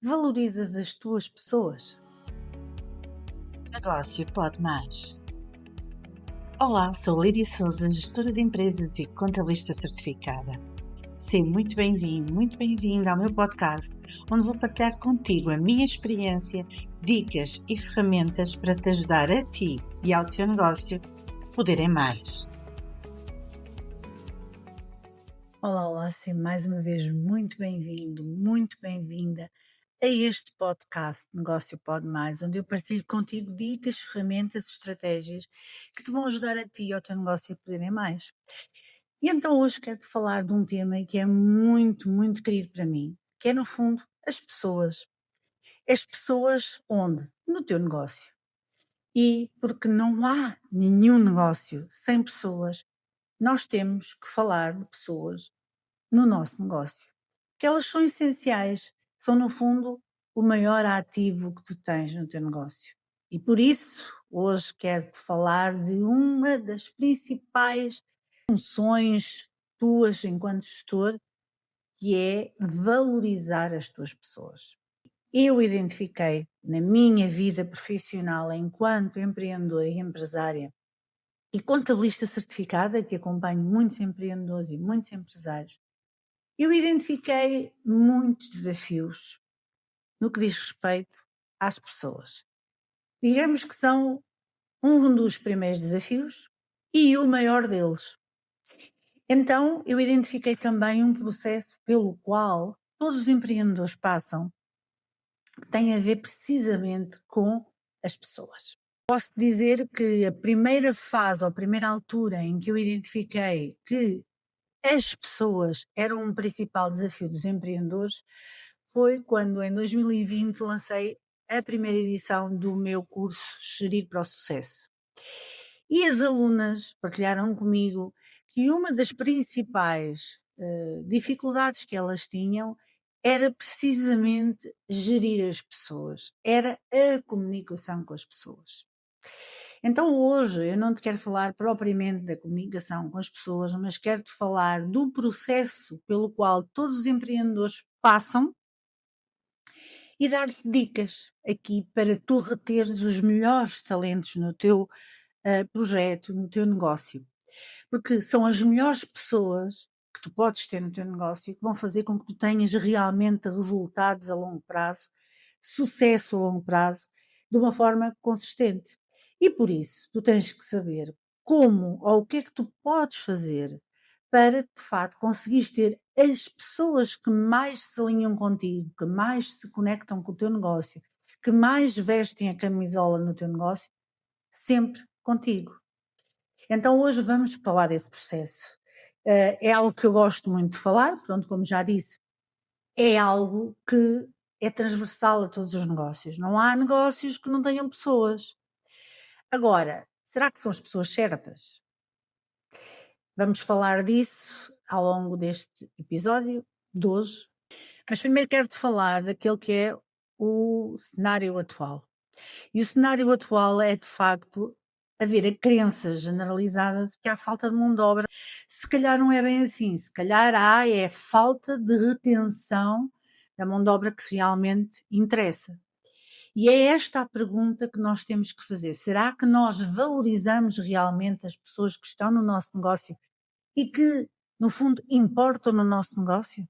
Valorizas as tuas pessoas? Negócio pode mais. Olá, sou Lídia Souza, gestora de empresas e contabilista certificada. Seja muito bem-vindo, muito bem-vinda ao meu podcast, onde vou partilhar contigo a minha experiência, dicas e ferramentas para te ajudar a ti e ao teu negócio poderem mais. Olá, seja mais uma vez muito bem-vindo, muito bem-vinda a este podcast Negócio Pode Mais, onde eu partilho contigo dicas, ferramentas, estratégias que te vão ajudar a ti e ao teu negócio a poderem mais. E então hoje quero-te falar de um tema que é muito, muito querido para mim, que é no fundo as pessoas. As pessoas onde? No teu negócio. E porque não há nenhum negócio sem pessoas, nós temos que falar de pessoas no nosso negócio. Que elas são essenciais, são no fundo o maior ativo que tu tens no teu negócio. E por isso, hoje quero-te falar de uma das principais funções tuas enquanto gestor, que é valorizar as tuas pessoas. Eu identifiquei na minha vida profissional enquanto empreendedora e empresária e contabilista certificada, que acompanho muitos empreendedores e muitos empresários, eu identifiquei muitos desafios no que diz respeito às pessoas. Digamos que são um dos primeiros desafios e o maior deles. Então, eu identifiquei também um processo pelo qual todos os empreendedores passam, que tem a ver precisamente com as pessoas. Posso dizer que a primeira fase, ou a primeira altura em que eu identifiquei que as pessoas eram um principal desafio dos empreendedores, foi quando em 2020 lancei a primeira edição do meu curso Gerir para o Sucesso. E as alunas partilharam comigo que uma das principais dificuldades que elas tinham era precisamente gerir as pessoas, era a comunicação com as pessoas. Então hoje eu não te quero falar propriamente da comunicação com as pessoas, mas quero-te falar do processo pelo qual todos os empreendedores passam e dar-te dicas aqui para tu reteres os melhores talentos no teu projeto, no teu negócio. Porque são as melhores pessoas que tu podes ter no teu negócio que vão fazer com que tu tenhas realmente resultados a longo prazo, sucesso a longo prazo, de uma forma consistente. E por isso, tu tens que saber como ou o que é que tu podes fazer para, de facto, conseguires ter as pessoas que mais se alinham contigo, que mais se conectam com o teu negócio, que mais vestem a camisola no teu negócio, sempre contigo. Então hoje vamos falar desse processo. É algo que eu gosto muito de falar, pronto, como já disse, é algo que é transversal a todos os negócios. Não há negócios que não tenham pessoas. Agora, será que são as pessoas certas? Vamos falar disso ao longo deste episódio de hoje. Mas primeiro quero-te falar daquele que é o cenário atual. E o cenário atual é, de facto, haver a crença generalizada de que há falta de mão de obra. Se calhar não é bem assim, se calhar há é falta de retenção da mão de obra que realmente interessa. E é esta a pergunta que nós temos que fazer. Será que nós valorizamos realmente as pessoas que estão no nosso negócio e que, no fundo, importam no nosso negócio?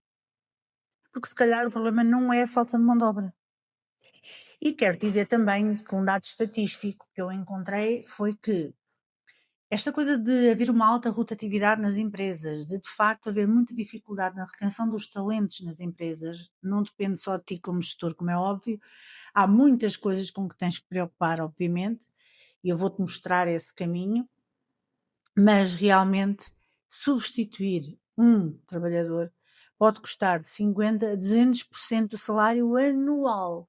Porque se calhar o problema não é a falta de mão de obra. E quero dizer também que um dado estatístico que eu encontrei foi que esta coisa de haver uma alta rotatividade nas empresas, de facto haver muita dificuldade na retenção dos talentos nas empresas, não depende só de ti como gestor, como é óbvio, há muitas coisas com que tens que preocupar, obviamente, e eu vou-te mostrar esse caminho, mas realmente substituir um trabalhador pode custar de 50% a 200% do salário anual.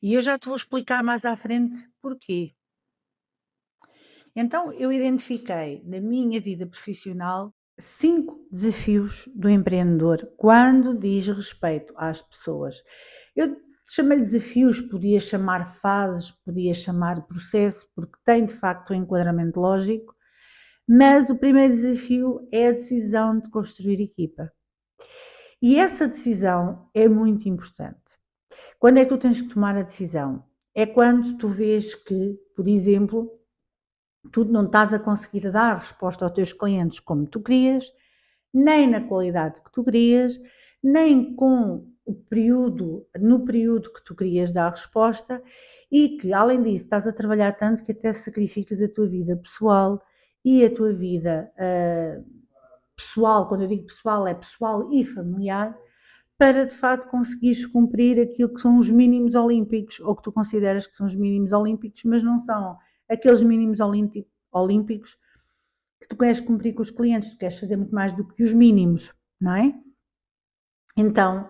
E eu já te vou explicar mais à frente porquê. Então, eu identifiquei na minha vida profissional 5 desafios do empreendedor quando diz respeito às pessoas. Eu chamei-lhe desafios, podia chamar fases, podia chamar processo, porque tem de facto um enquadramento lógico, mas o primeiro desafio é a decisão de construir equipa. E essa decisão é muito importante. Quando é que tu tens que tomar a decisão? É quando tu vês que, por exemplo, tu não estás a conseguir dar resposta aos teus clientes como tu querias, nem na qualidade que tu querias, nem com no período que tu querias dar a resposta, e que, além disso, estás a trabalhar tanto que até sacrificas a tua vida pessoal e a tua vida pessoal. Quando eu digo pessoal, é pessoal e familiar, para de facto conseguires cumprir aquilo que são os mínimos olímpicos, ou que tu consideras que são os mínimos olímpicos, mas não são aqueles mínimos olímpicos que tu queres cumprir com os clientes. Tu queres fazer muito mais do que os mínimos, não é? Então,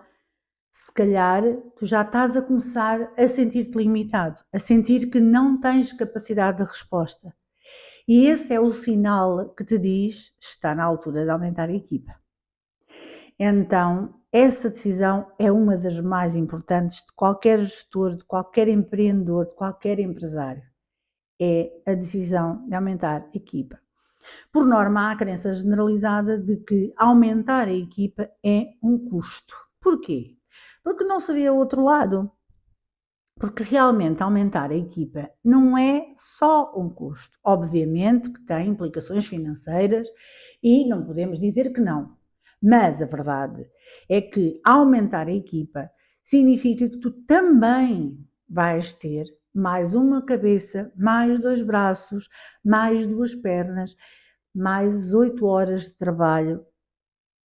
se calhar, tu já estás a começar a sentir-te limitado, a sentir que não tens capacidade de resposta. E esse é o sinal que te diz: está na altura de aumentar a equipa. Então, essa decisão é uma das mais importantes de qualquer gestor, de qualquer empreendedor, de qualquer empresário. É a decisão de aumentar a equipa. Por norma, há a crença generalizada de que aumentar a equipa é um custo. Porquê? Porque não se vê o outro lado. Porque realmente aumentar a equipa não é só um custo. Obviamente que tem implicações financeiras e não podemos dizer que não. Mas a verdade é que aumentar a equipa significa que tu também vais ter mais uma cabeça, mais 2 braços, mais 2 pernas, mais 8 horas de trabalho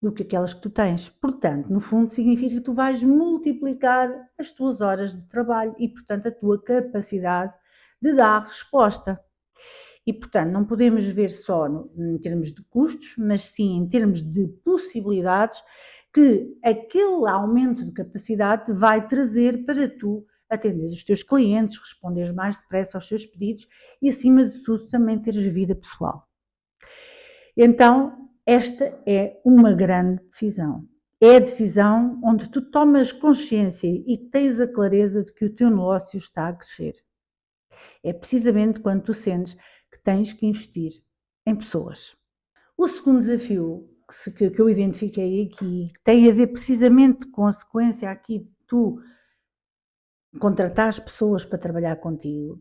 do que aquelas que tu tens. Portanto, no fundo, significa que tu vais multiplicar as tuas horas de trabalho e, portanto, a tua capacidade de dar resposta. E, portanto, não podemos ver só em termos de custos, mas sim em termos de possibilidades que aquele aumento de capacidade te vai trazer para tu atender os teus clientes, responderes mais depressa aos seus pedidos e, acima de tudo, também teres vida pessoal. Então, esta é uma grande decisão. É a decisão onde tu tomas consciência e tens a clareza de que o teu negócio está a crescer. É precisamente quando tu sentes que tens que investir em pessoas. O segundo desafio que eu identifiquei aqui, que tem a ver precisamente com a sequência aqui de tu contratar as pessoas para trabalhar contigo,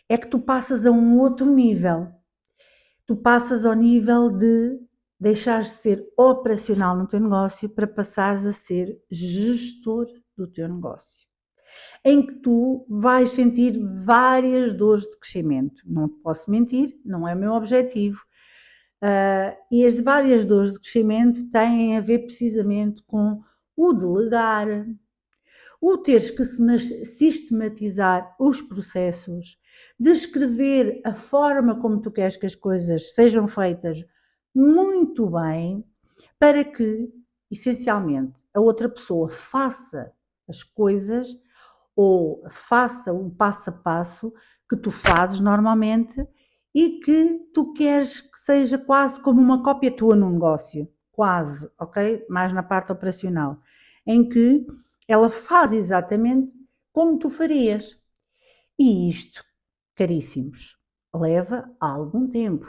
é que tu passas a um outro nível. Tu passas ao nível de deixares de ser operacional no teu negócio para passares a ser gestor do teu negócio, em que tu vais sentir várias dores de crescimento. Não te posso mentir, não é o meu objetivo. E as várias dores de crescimento têm a ver precisamente com o delegar, o teres que sistematizar os processos, descrever a forma como tu queres que as coisas sejam feitas muito bem, para que, essencialmente, a outra pessoa faça as coisas ou faça o passo a passo que tu fazes normalmente e que tu queres que seja quase como uma cópia tua no negócio. Quase, ok? Mais na parte operacional. Em que ela faz exatamente como tu farias. E isto, caríssimos, leva algum tempo.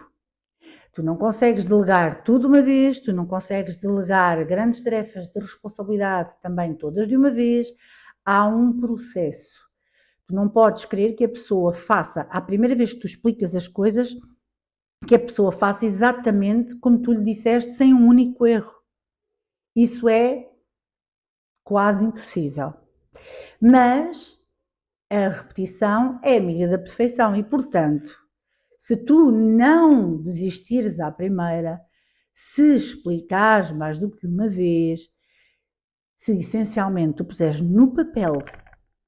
Tu não consegues delegar tudo uma vez, tu não consegues delegar grandes tarefas de responsabilidade também todas de uma vez. Há um processo. Tu não podes querer que a pessoa faça, à primeira vez que tu explicas as coisas, que a pessoa faça exatamente como tu lhe disseste, sem um único erro. Isso é quase impossível. Mas a repetição é amiga da perfeição e, portanto, se tu não desistires à primeira, se explicares mais do que uma vez, se essencialmente tu puseres no papel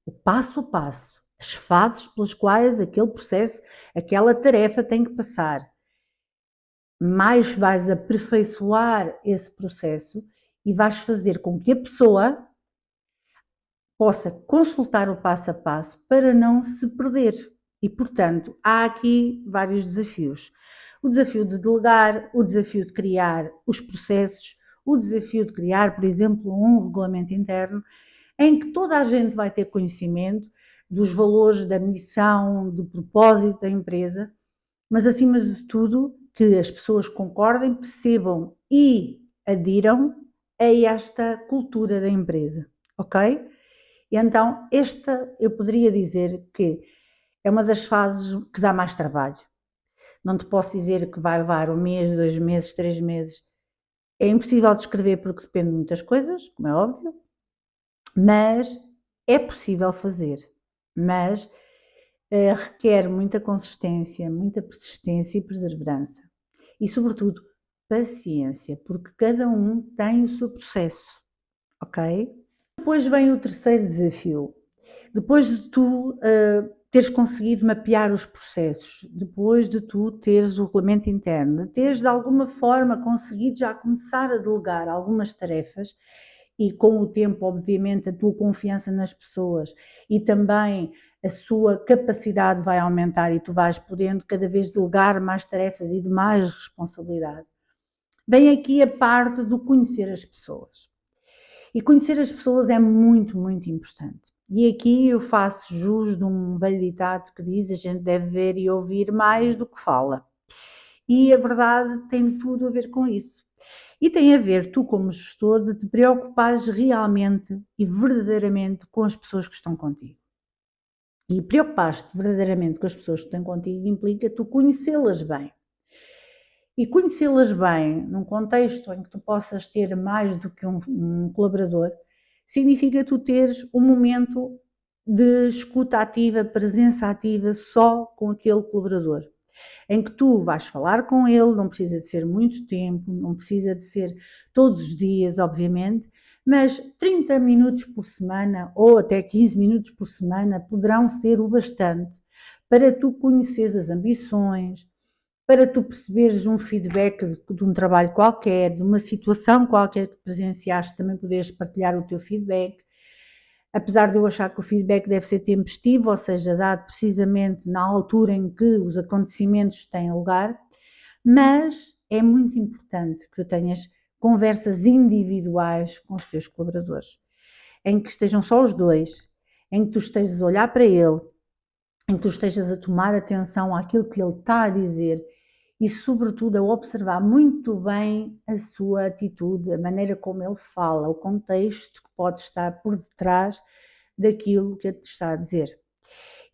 o passo a passo, as fases pelas quais aquele processo, aquela tarefa tem que passar, mais vais aperfeiçoar esse processo e vais fazer com que a pessoa possa consultar o passo a passo para não se perder. E, portanto, há aqui vários desafios. O desafio de delegar, o desafio de criar os processos, o desafio de criar, por exemplo, um regulamento interno em que toda a gente vai ter conhecimento dos valores, da missão, do propósito da empresa, mas, acima de tudo, que as pessoas concordem, percebam e adiram a esta cultura da empresa, ok? E então, esta eu poderia dizer que é uma das fases que dá mais trabalho. Não te posso dizer que vai levar 1 mês, 2 meses, 3 meses. É impossível descrever porque depende de muitas coisas, como é óbvio, mas é possível fazer. Mas requer muita consistência, muita persistência e perseverança. E, sobretudo, paciência, porque cada um tem o seu processo, ok? Depois vem o terceiro desafio. Depois de tu teres conseguido mapear os processos, depois de tu teres o regulamento interno, de teres de alguma forma conseguido já começar a delegar algumas tarefas e com o tempo, obviamente, a tua confiança nas pessoas e também a sua capacidade vai aumentar e tu vais podendo cada vez delegar mais tarefas e de mais responsabilidade. Vem aqui a parte do conhecer as pessoas. E conhecer as pessoas é muito, muito importante. E aqui eu faço jus de um velho ditado que diz: a gente deve ver e ouvir mais do que fala. E a verdade tem tudo a ver com isso. E tem a ver, tu como gestor, de te preocupares realmente e verdadeiramente com as pessoas que estão contigo. E preocupar-te verdadeiramente com as pessoas que estão contigo implica tu conhecê-las bem. E conhecê-las bem, num contexto em que tu possas ter mais do que um colaborador, significa tu teres um momento de escuta ativa, presença ativa só com aquele colaborador, em que tu vais falar com ele, não precisa de ser muito tempo, não precisa de ser todos os dias, obviamente, mas 30 minutos por semana ou até 15 minutos por semana poderão ser o bastante para tu conheceres as ambições, para tu perceberes um feedback de um trabalho qualquer, de uma situação qualquer que presenciaste, também poderes partilhar o teu feedback. Apesar de eu achar que o feedback deve ser tempestivo, ou seja, dado precisamente na altura em que os acontecimentos têm lugar, mas é muito importante que tu tenhas conversas individuais com os teus colaboradores, em que estejam só os dois, em que tu estejas a olhar para ele, em que tu estejas a tomar atenção àquilo que ele está a dizer e, sobretudo, a observar muito bem a sua atitude, a maneira como ele fala, o contexto que pode estar por detrás daquilo que ele te está a dizer.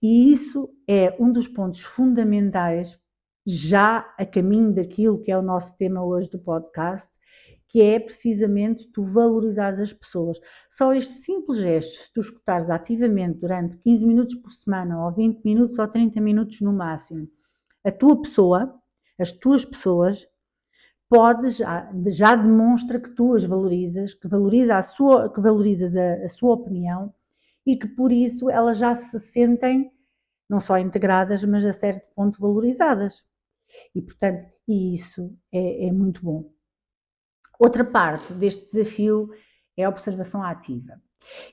E isso é um dos pontos fundamentais, já a caminho daquilo que é o nosso tema hoje do podcast, que é precisamente tu valorizares as pessoas. Só este simples gesto, se tu escutares ativamente durante 15 minutos por semana, ou 20 minutos, ou 30 minutos no máximo, a tua pessoa, as tuas pessoas, já demonstra que tu as valorizas, que valorizas a sua opinião e que por isso elas já se sentem não só integradas, mas a certo ponto valorizadas. E portanto, isso é muito bom. Outra parte deste desafio é a observação ativa.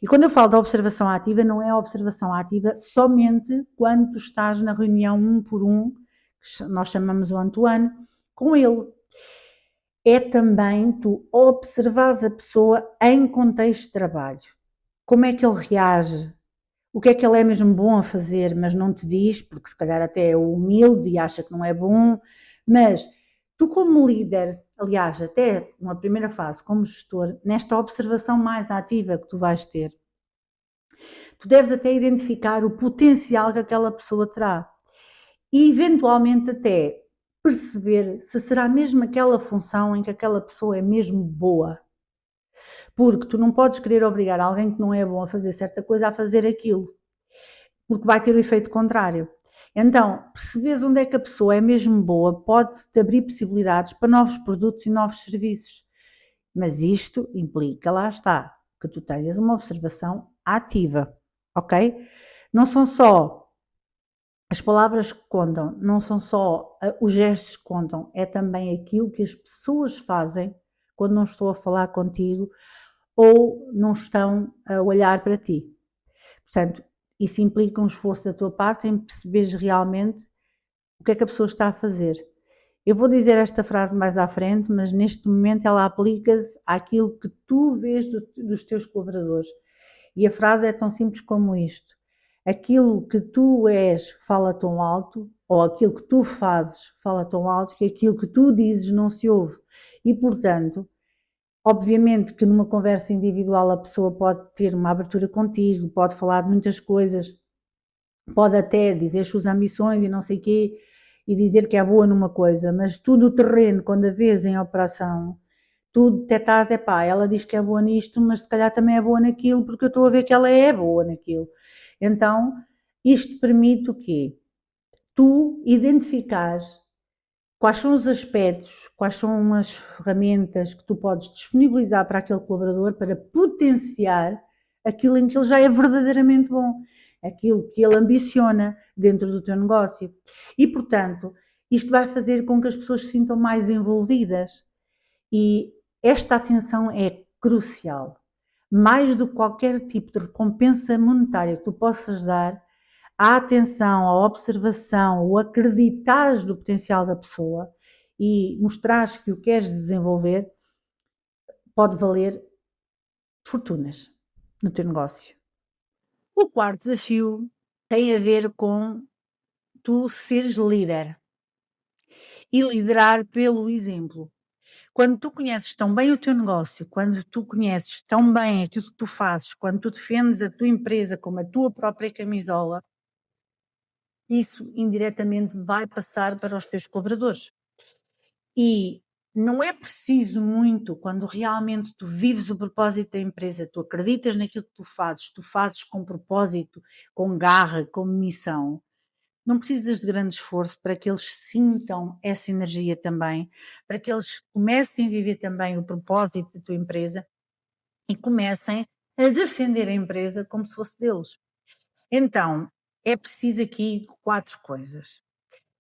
E quando eu falo da observação ativa, não é a observação ativa somente quando tu estás na reunião um por um, que nós chamamos o one-to-one, com ele. É também tu observares a pessoa em contexto de trabalho. Como é que ele reage? O que é que ele é mesmo bom a fazer, mas não te diz, porque se calhar até é humilde e acha que não é bom, mas tu como líder, aliás, até numa primeira fase como gestor, nesta observação mais ativa que tu vais ter, tu deves até identificar o potencial que aquela pessoa terá e eventualmente até perceber se será mesmo aquela função em que aquela pessoa é mesmo boa. Porque tu não podes querer obrigar alguém que não é bom a fazer certa coisa a fazer aquilo, porque vai ter o efeito contrário. Então, perceberes onde é que a pessoa é mesmo boa pode-te abrir possibilidades para novos produtos e novos serviços. Mas isto implica, lá está, que tu tenhas uma observação ativa, ok? Não são só as palavras que contam, não são só os gestos que contam, é também aquilo que as pessoas fazem quando não estou a falar contigo ou não estão a olhar para ti. Portanto, isso implica um esforço da tua parte em perceberes realmente o que é que a pessoa está a fazer. Eu vou dizer esta frase mais à frente, mas neste momento ela aplica-se àquilo que tu vês dos teus colaboradores. E a frase é tão simples como isto: aquilo que tu és fala tão alto, ou aquilo que tu fazes fala tão alto, que aquilo que tu dizes não se ouve. E, portanto, Obviamente que numa conversa individual a pessoa pode ter uma abertura contigo, pode falar de muitas coisas, pode até dizer as suas ambições e não sei quê, e dizer que é boa numa coisa, mas tu no terreno, quando a vês em operação, tu detectas, epá, ela diz que é boa nisto, mas se calhar também é boa naquilo, porque eu estou a ver que ela é boa naquilo. Então, isto permite o quê? Tu identificares quais são os aspectos, quais são as ferramentas que tu podes disponibilizar para aquele colaborador para potenciar aquilo em que ele já é verdadeiramente bom, aquilo que ele ambiciona dentro do teu negócio. E, portanto, isto vai fazer com que as pessoas se sintam mais envolvidas. E esta atenção é crucial. Mais do que qualquer tipo de recompensa monetária que tu possas dar, a atenção, a observação, o acreditares no potencial da pessoa e mostrares que o queres desenvolver, pode valer fortunas no teu negócio. O quarto desafio tem a ver com tu seres líder e liderar pelo exemplo. Quando tu conheces tão bem o teu negócio, quando tu conheces tão bem aquilo que tu fazes, quando tu defendes a tua empresa como a tua própria camisola, isso indiretamente vai passar para os teus colaboradores. E não é preciso muito quando realmente tu vives o propósito da empresa, tu acreditas naquilo que tu fazes com propósito, com garra, com missão. Não precisas de grande esforço para que eles sintam essa energia também, para que eles comecem a viver também o propósito da tua empresa e comecem a defender a empresa como se fosse deles. Então, é preciso aqui 4 coisas.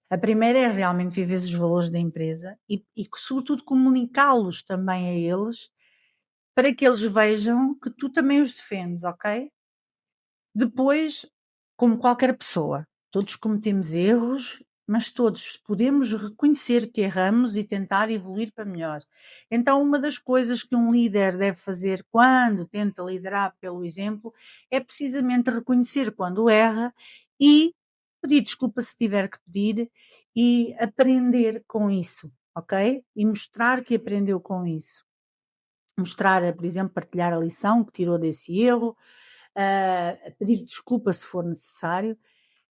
A primeira é realmente viver os valores da empresa e sobretudo comunicá-los também a eles, para que eles vejam que tu também os defendes, ok? Depois, como qualquer pessoa, todos cometemos erros, mas todos podemos reconhecer que erramos e tentar evoluir para melhor. Então, uma das coisas que um líder deve fazer quando tenta liderar pelo exemplo é precisamente reconhecer quando erra e pedir desculpa se tiver que pedir e aprender com isso, ok? E mostrar que aprendeu com isso. Mostrar, por exemplo, partilhar a lição que tirou desse erro, pedir desculpa se for necessário,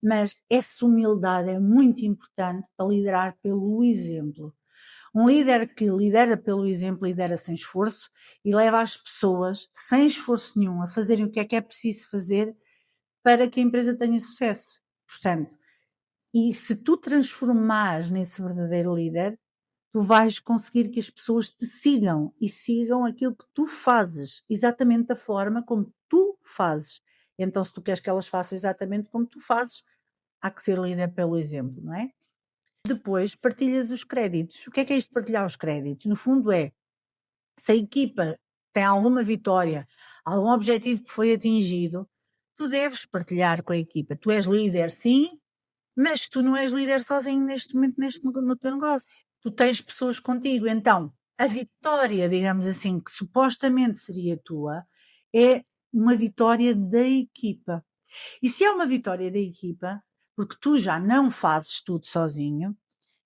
mas essa humildade é muito importante para liderar pelo exemplo. Um líder que lidera pelo exemplo, lidera sem esforço e leva as pessoas, sem esforço nenhum, a fazerem o que é preciso fazer para que a empresa tenha sucesso. Portanto, e se tu transformares nesse verdadeiro líder, tu vais conseguir que as pessoas te sigam e sigam aquilo que tu fazes, exatamente da forma como tu fazes. Então, se tu queres que elas façam exatamente como tu fazes, há que ser líder pelo exemplo, não é? Depois, partilhas os créditos. O que é isto de partilhar os créditos? No fundo é, se a equipa tem alguma vitória, algum objetivo que foi atingido, tu deves partilhar com a equipa. Tu és líder, sim, mas tu não és líder sozinho neste momento no teu negócio. Tu tens pessoas contigo. Então, a vitória, digamos assim, que supostamente seria tua, é uma vitória da equipa. E se é uma vitória da equipa, porque tu já não fazes tudo sozinho,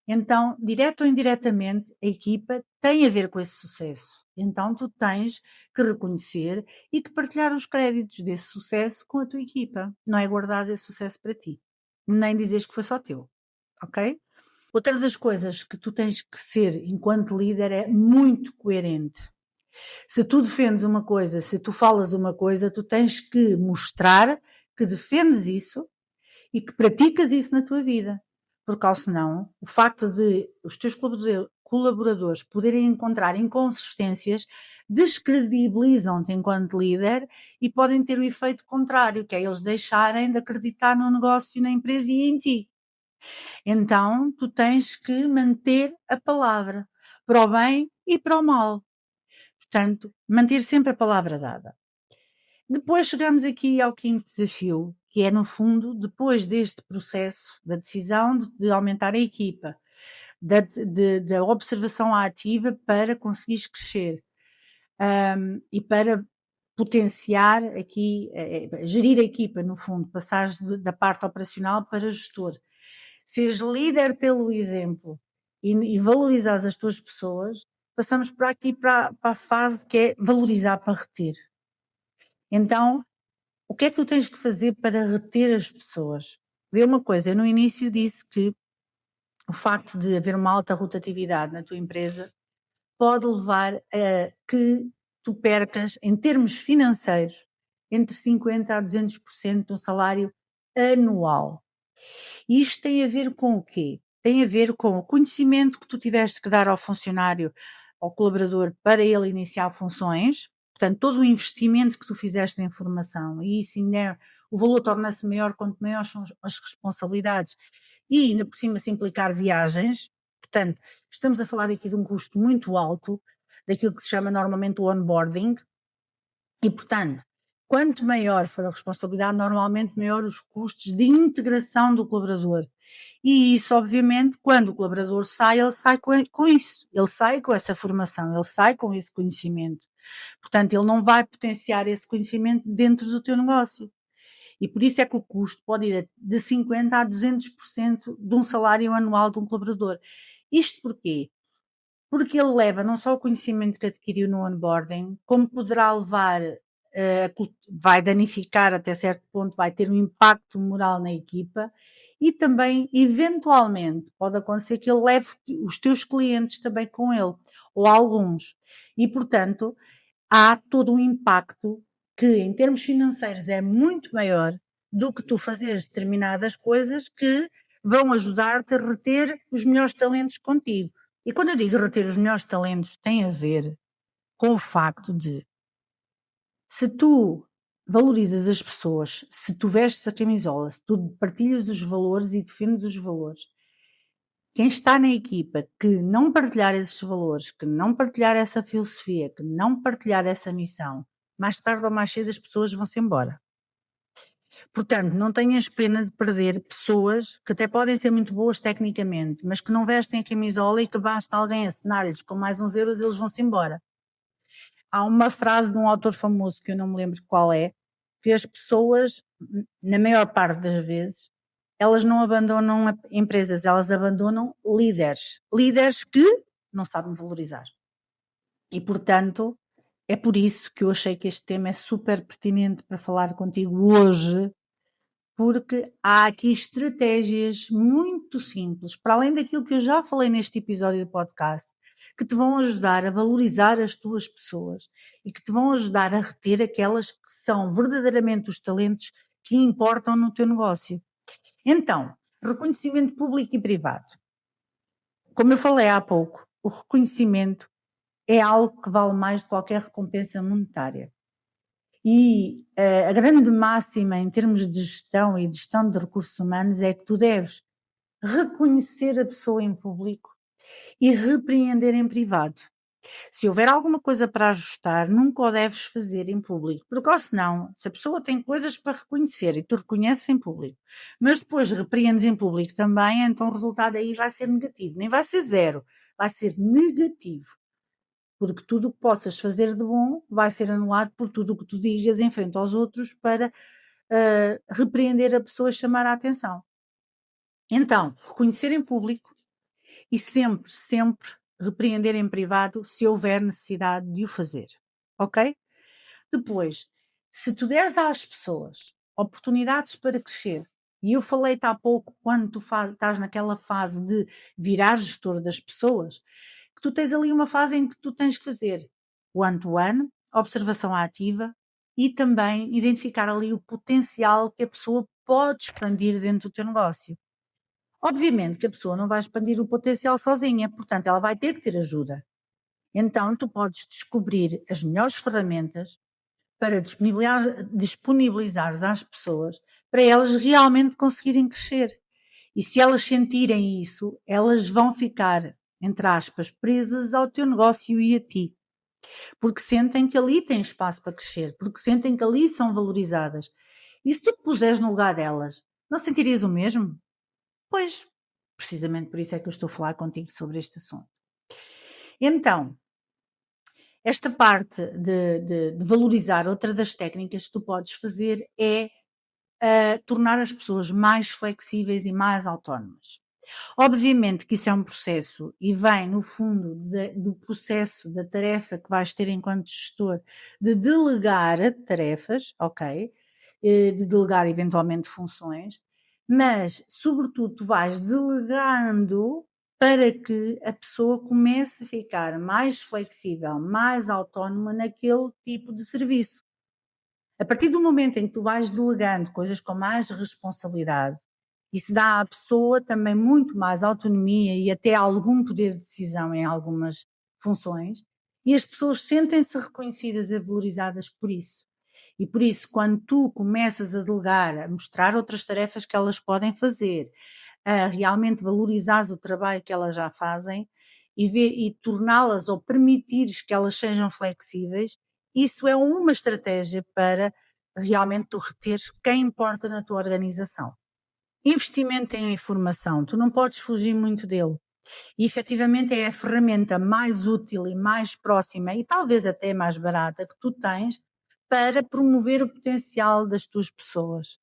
então, direto ou indiretamente, a equipa tem a ver com esse sucesso. Então, tu tens que reconhecer e de partilhar os créditos desse sucesso com a tua equipa. Não é guardar esse sucesso para ti, nem dizeres que foi só teu, ok? Outra das coisas que tu tens que ser enquanto líder é muito coerente. Se tu defendes uma coisa, se tu falas uma coisa, tu tens que mostrar que defendes isso e que praticas isso na tua vida. Porque, ao senão, o facto de os teus colaboradores poderem encontrar inconsistências descredibilizam-te enquanto líder e podem ter o efeito contrário, que é eles deixarem de acreditar no negócio, na empresa e em ti. Então, tu tens que manter a palavra, para o bem e para o mal. Portanto, manter sempre a palavra dada. Depois chegamos aqui ao quinto desafio, que é, no fundo, depois deste processo da decisão de aumentar a equipa, da observação ativa para conseguires crescer, e para potenciar aqui, gerir a equipa, no fundo, passares da parte operacional para gestor. Seres líder pelo exemplo e valorizares as tuas pessoas, passamos para aqui para a fase que é valorizar para reter. Então, o que é que tu tens que fazer para reter as pessoas? Vê uma coisa, eu no início disse que o facto de haver uma alta rotatividade na tua empresa pode levar a que tu percas, em termos financeiros, entre 50% a 200% do salário anual. E isto tem a ver com o quê? Tem a ver com o conhecimento que tu tiveste que dar ao funcionário, ao colaborador, para ele iniciar funções, portanto, todo o investimento que tu fizeste em formação, e isso ainda o valor torna-se maior quanto maiores são as responsabilidades, e ainda por cima se implicar viagens, portanto, estamos a falar aqui de um custo muito alto, daquilo que se chama normalmente o onboarding, e portanto, quanto maior for a responsabilidade, normalmente maior os custos de integração do colaborador. E isso, obviamente, quando o colaborador sai, ele sai com isso, ele sai com essa formação, ele sai com esse conhecimento. Portanto, ele não vai potenciar esse conhecimento dentro do teu negócio. E por isso é que o custo pode ir de 50% a 200% de um salário anual de um colaborador. Isto porquê? Porque ele leva não só o conhecimento que adquiriu no onboarding, como poderá levar, vai danificar até certo ponto, vai ter um impacto moral na equipa e também, eventualmente, pode acontecer que ele leve os teus clientes também com ele, ou alguns. E, portanto, há todo um impacto que, em termos financeiros, é muito maior do que tu fazeres determinadas coisas que vão ajudar-te a reter os melhores talentos contigo. E quando eu digo reter os melhores talentos, tem a ver com o facto de, se tu valorizas as pessoas, se tu vestes a camisola, se tu partilhas os valores e defendes os valores, quem está na equipa que não partilhar esses valores, que não partilhar essa filosofia, que não partilhar essa missão, mais tarde ou mais cedo as pessoas vão-se embora. Portanto, não tenhas pena de perder pessoas que até podem ser muito boas tecnicamente, mas que não vestem a camisola e que basta alguém assinar-lhes com mais uns euros, eles vão-se embora. Há uma frase de um autor famoso, que eu não me lembro qual é, que as pessoas, na maior parte das vezes, elas não abandonam empresas, elas abandonam líderes. Líderes que não sabem valorizar. E, portanto, é por isso que eu achei que este tema é super pertinente para falar contigo hoje, porque há aqui estratégias muito simples, para além daquilo que eu já falei neste episódio do podcast, que te vão ajudar a valorizar as tuas pessoas e que te vão ajudar a reter aquelas que são verdadeiramente os talentos que importam no teu negócio. Então, reconhecimento público e privado. Como eu falei há pouco, o reconhecimento é algo que vale mais de qualquer recompensa monetária. E a grande máxima em termos de gestão e de gestão de recursos humanos é que tu deves reconhecer a pessoa em público e repreender em privado. Se houver alguma coisa para ajustar, nunca o deves fazer em público, porque ou senão, se a pessoa tem coisas para reconhecer e tu reconheces em público, mas depois repreendes em público também, então o resultado aí vai ser negativo, nem vai ser zero, vai ser negativo. Porque tudo o que possas fazer de bom vai ser anulado por tudo o que tu digas em frente aos outros para repreender a pessoa e chamar a atenção. Então, reconhecer em público e sempre, sempre repreender em privado se houver necessidade de o fazer. Ok? Depois, se tu deres às pessoas oportunidades para crescer, e eu falei-te há pouco, quando tu estás naquela fase de virar gestor das pessoas, que tu tens ali uma fase em que tu tens que fazer one-to-one, observação ativa e também identificar ali o potencial que a pessoa pode expandir dentro do teu negócio. Obviamente que a pessoa não vai expandir o potencial sozinha, portanto ela vai ter que ter ajuda. Então tu podes descobrir as melhores ferramentas para disponibilizares às pessoas para elas realmente conseguirem crescer. E se elas sentirem isso, elas vão ficar, entre aspas, presas ao teu negócio e a ti. Porque sentem que ali tem espaço para crescer, porque sentem que ali são valorizadas. E se tu te puseres no lugar delas, não sentirias o mesmo? Pois, precisamente por isso é que eu estou a falar contigo sobre este assunto. Então, esta parte de valorizar, outra das técnicas que tu podes fazer é tornar as pessoas mais flexíveis e mais autónomas. Obviamente que isso é um processo e vem no fundo do processo da tarefa que vais ter enquanto gestor de delegar tarefas, ok? De delegar eventualmente funções, mas sobretudo tu vais delegando para que a pessoa comece a ficar mais flexível, mais autónoma naquele tipo de serviço. A partir do momento em que tu vais delegando coisas com mais responsabilidade, isso dá à pessoa também muito mais autonomia e até algum poder de decisão em algumas funções, e as pessoas sentem-se reconhecidas e valorizadas por isso. E por isso, quando tu começas a delegar, a mostrar outras tarefas que elas podem fazer, a realmente valorizares o trabalho que elas já fazem e torná-las ou permitires que elas sejam flexíveis, isso é uma estratégia para realmente tu reteres quem importa na tua organização. Investimento em informação, tu não podes fugir muito dele. E efetivamente é a ferramenta mais útil e mais próxima e talvez até mais barata que tu tens para promover o potencial das tuas pessoas.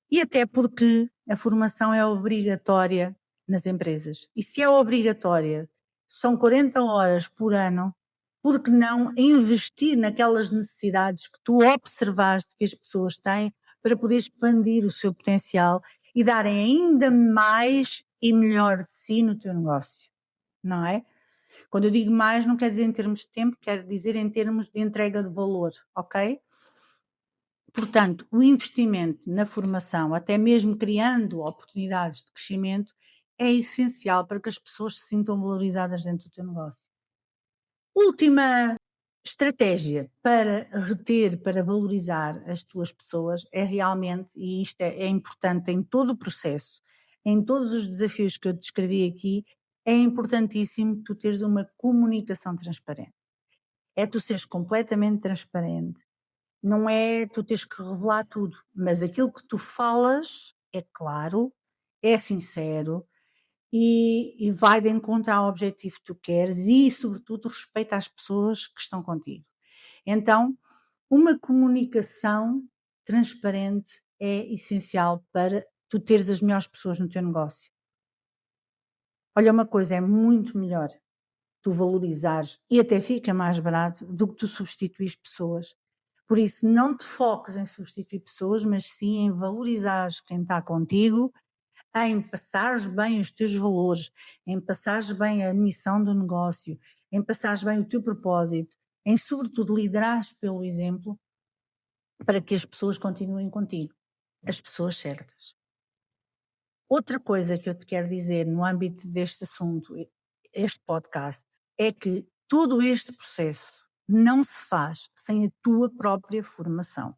E até porque a formação é obrigatória nas empresas. E se é obrigatória, são 40 horas por ano, por que não investir naquelas necessidades que tu observaste que as pessoas têm para poder expandir o seu potencial e darem ainda mais e melhor de si no teu negócio, não é? Quando eu digo mais, não quer dizer em termos de tempo, quer dizer em termos de entrega de valor, ok? Portanto, o investimento na formação, até mesmo criando oportunidades de crescimento, é essencial para que as pessoas se sintam valorizadas dentro do teu negócio. Última estratégia para reter, para valorizar as tuas pessoas é realmente, e isto é importante em todo o processo, em todos os desafios que eu descrevi aqui, é importantíssimo tu teres uma comunicação transparente. É tu seres completamente transparente. Não é tu teres que revelar tudo, mas aquilo que tu falas é claro, é sincero e vai de encontro ao objetivo que tu queres e, sobretudo, respeita as pessoas que estão contigo. Então, uma comunicação transparente é essencial para tu teres as melhores pessoas no teu negócio. Olha, uma coisa é muito melhor tu valorizares e até fica mais barato do que tu substituires pessoas. Por isso, não te foques em substituir pessoas, mas sim em valorizares quem está contigo, em passares bem os teus valores, em passares bem a missão do negócio, em passares bem o teu propósito, em sobretudo liderares pelo exemplo para que as pessoas continuem contigo, as pessoas certas. Outra coisa que eu te quero dizer no âmbito deste assunto, este podcast, é que todo este processo não se faz sem a tua própria formação.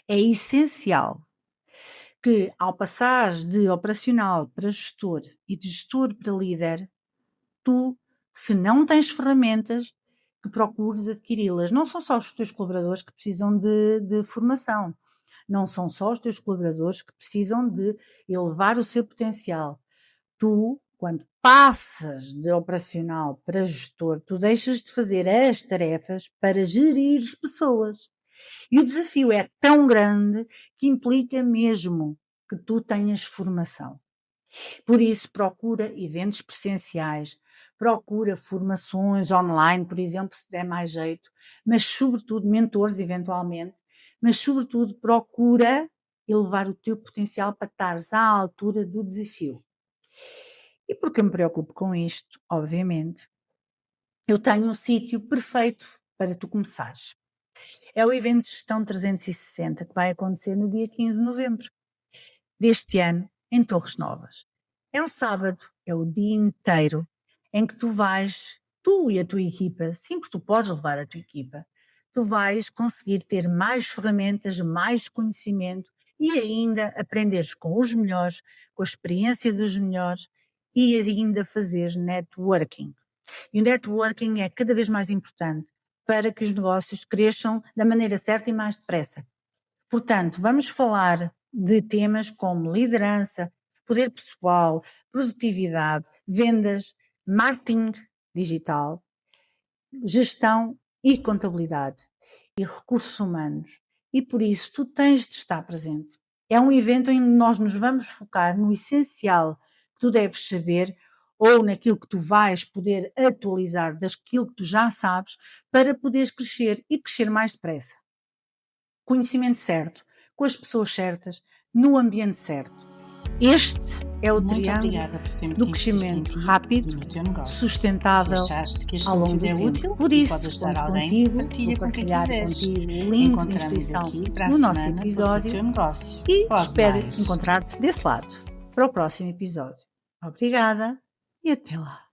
É essencial que, ao passares de operacional para gestor e de gestor para líder, tu, se não tens ferramentas, que procures adquiri-las. Não são só os teus colaboradores que precisam de formação. Não são só os teus colaboradores que precisam de elevar o seu potencial. Tu, quando passas de operacional para gestor, tu deixas de fazer as tarefas para gerir as pessoas. E o desafio é tão grande que implica mesmo que tu tenhas formação. Por isso, procura eventos presenciais, procura formações online, por exemplo, se der mais jeito, mas sobretudo mentores eventualmente, mas sobretudo procura elevar o teu potencial para estares à altura do desafio. E porque eu me preocupo com isto, obviamente, eu tenho um sítio perfeito para tu começares. É o evento de Gestão 360 que vai acontecer no dia 15 de novembro deste ano, em Torres Novas. É um sábado, é o dia inteiro em que tu vais, tu e a tua equipa, sim, porque tu podes levar a tua equipa, tu vais conseguir ter mais ferramentas, mais conhecimento e ainda aprenderes com os melhores, com a experiência dos melhores e ainda fazeres networking. E o networking é cada vez mais importante para que os negócios cresçam da maneira certa e mais depressa. Portanto, vamos falar de temas como liderança, poder pessoal, produtividade, vendas, marketing digital, gestão e contabilidade e recursos humanos. E por isso tu tens de estar presente. É um evento em que nós nos vamos focar no essencial que tu deves saber ou naquilo que tu vais poder atualizar daquilo que tu já sabes para poderes crescer e crescer mais depressa. Conhecimento certo, com as pessoas certas, no ambiente certo. Este é o Muito triângulo obrigada por ter do metido isto em crescimento ti e rápido, no teu negócio. Se sustentável achaste que este ao longo conteúdo do é tempo. útil Por e pode isso, ajudar conto alguém, contigo, vou partilha com quem partilhar quiseres. contigo o link de Encontramos inscrição aqui para a no nosso semana porque o episódio teu negócio e pode espero mais. encontrar-te desse lado para o próximo episódio. Obrigada e até lá.